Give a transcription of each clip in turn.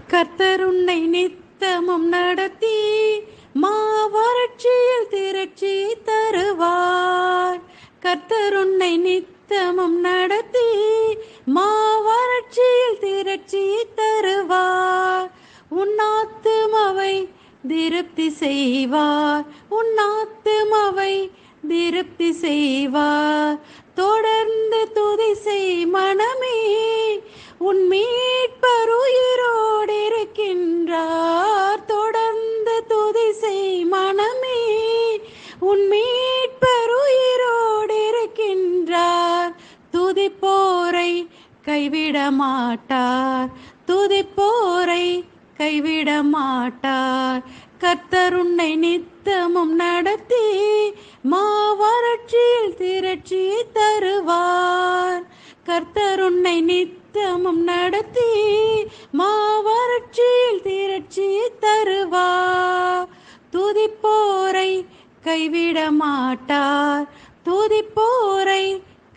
கர்த்தர் உன்னை நித்தமும் நடத்தி மாவறட்சியில் திரட்சி தருவார். கர்த்தர் உன்னை நித்தமும் நடத்தி மாவறட்சியில் திரட்சி தருவார். உன் ஆத்துமாவை திருப்தி செய்வார். உன் ஆத்துமாவை திருப்தி செய்வார். தொடர்ந்து துதி செய் மனமே, உன் மீட்பர் உயிரோடு இருக்கின்றார். தொடர்ந்து துதி செய் மனமே, உன் மீட்பர் உயிரோடு இருக்கின்றார். துதிப்போரை கைவிட மாட்டார். துதிப்போரை கைவிட மாட்டார். கர்த்தர் உன்னை நித்தமும் நடத்தி மாவறட்சியில் திரட்சி தருவார். கர்த்தர் உன்னை நித்தமும் நடத்தி மாவறட்சியில் திரட்சி தருவார். துதிப்போரை கைவிட மாட்டார். துதிப்போரை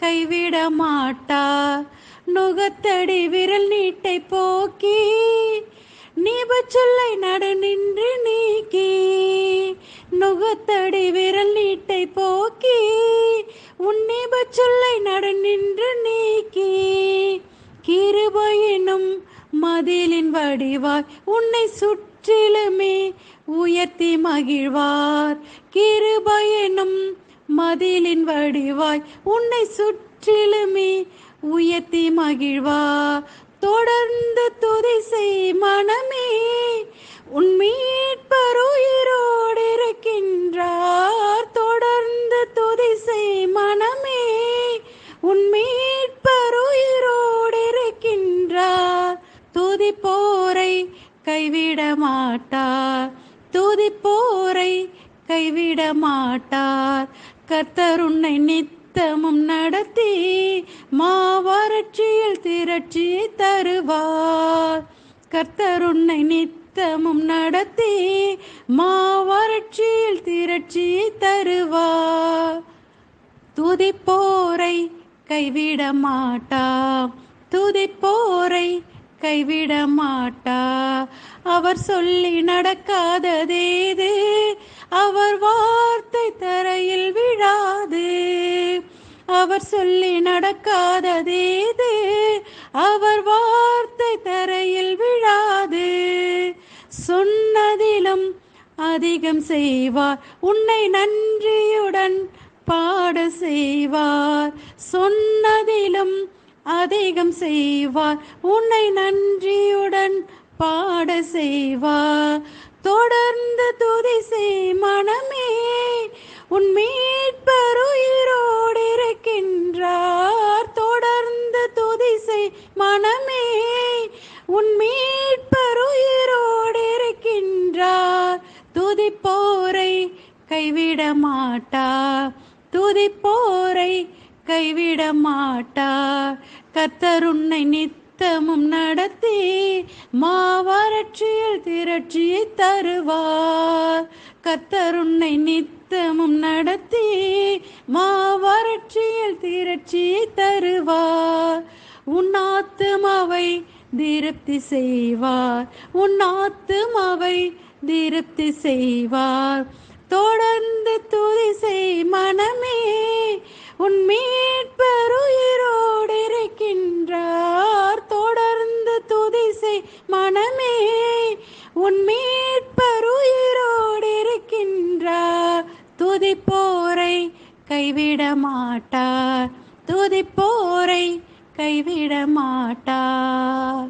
கைவிட மாட்டார். நுகத்தடி விரல் நீட்டை போக்கி நிபச்சொல்லை நடு நின்று நீக்கி. நுகத்தடி விரல் நீட்டை போக்கி உன் நிபச்சொல்லை நடு நின்று நீக்கி. கிருபையினும் மதிலின் வடிவாய் உன்னை சுற்றிலுமே உயர்த்தி மகிழ்வார். கிருபையினும் மதிலின் வடிவாய் உன்னை சுற்றிலுமே உயர்த்தி மகிழ்வார். தொடர்ந்து துதி செய் மனமே, உன் மீட்பர் உயிரோடு இருக்கின்றார். தொடர்ந்து துதி செய் மனமே, உன் மீட்பர் உயிரோடு இருக்கின்றார். துதிப்போரை கைவிட மாட்டார். துதிப்போரை கைவிட மாட்டார். கர்த்தர் உன்னை நித்தமும் நடத்தி மாவறட்சியில் திரட்சி தருவார். கர்த்தர் உன்னை நித்தமும் நடத்தி மாவறட்சியில் திரட்சி தருவார். துதிப்போரை கைவிட மாட்டார். துதிப்போரை கைவிட மாட்டார். அவர் சொல்லி நடக்காததேது, அவர் வார்த்தை தரையில் விழாது. அவர் சொல்லி நடக்காததேது, அவர் வார்த்தை தரையில் விழாது. சொன்னதிலும் அதிகம் செய்வார். உன்னை நன்றியுடன் பாட செய்வார். சொன்னதிலும் அதிகம் செய்வார். உன்னை நன்றியுடன் பாட செய்வார். தொடர்ந்து துதி செய் மனமே, உன் மீட்பர் உயிரோடு இருக்கின்றார். தொடர்ந்து துதி செய் மனமே, உன் மீட்பர் உயிரோடு இருக்கின்றார். துதிப்போரை கைவிட மாட்டார். துதிப்போரை கைவிட மாட்டார். கர்த்தர் உன்னை நித்தமும் நடத்தி மாவறட்சியில் திரட்சி தருவார். கர்த்தர் உன்னை நித்தமும் நடத்தி மாவறட்சியில் திரட்சி தருவார். உன் ஆத்துமாவை திருப்தி செய்வார். உன் ஆத்துமாவை திருப்தி செய்வார். தொடர்ந்து துதி செய் மனமே, உன் மீட்பர் உயிரோடு இருக்கின்றார். தொடர்ந்து துதி செய் மனமே, உன் மீட்பர் உயிரோடு இருக்கின்றார். துதிப்போரை கைவிட மாட்டார். துதிப்போரை கைவிட மாட்டார்.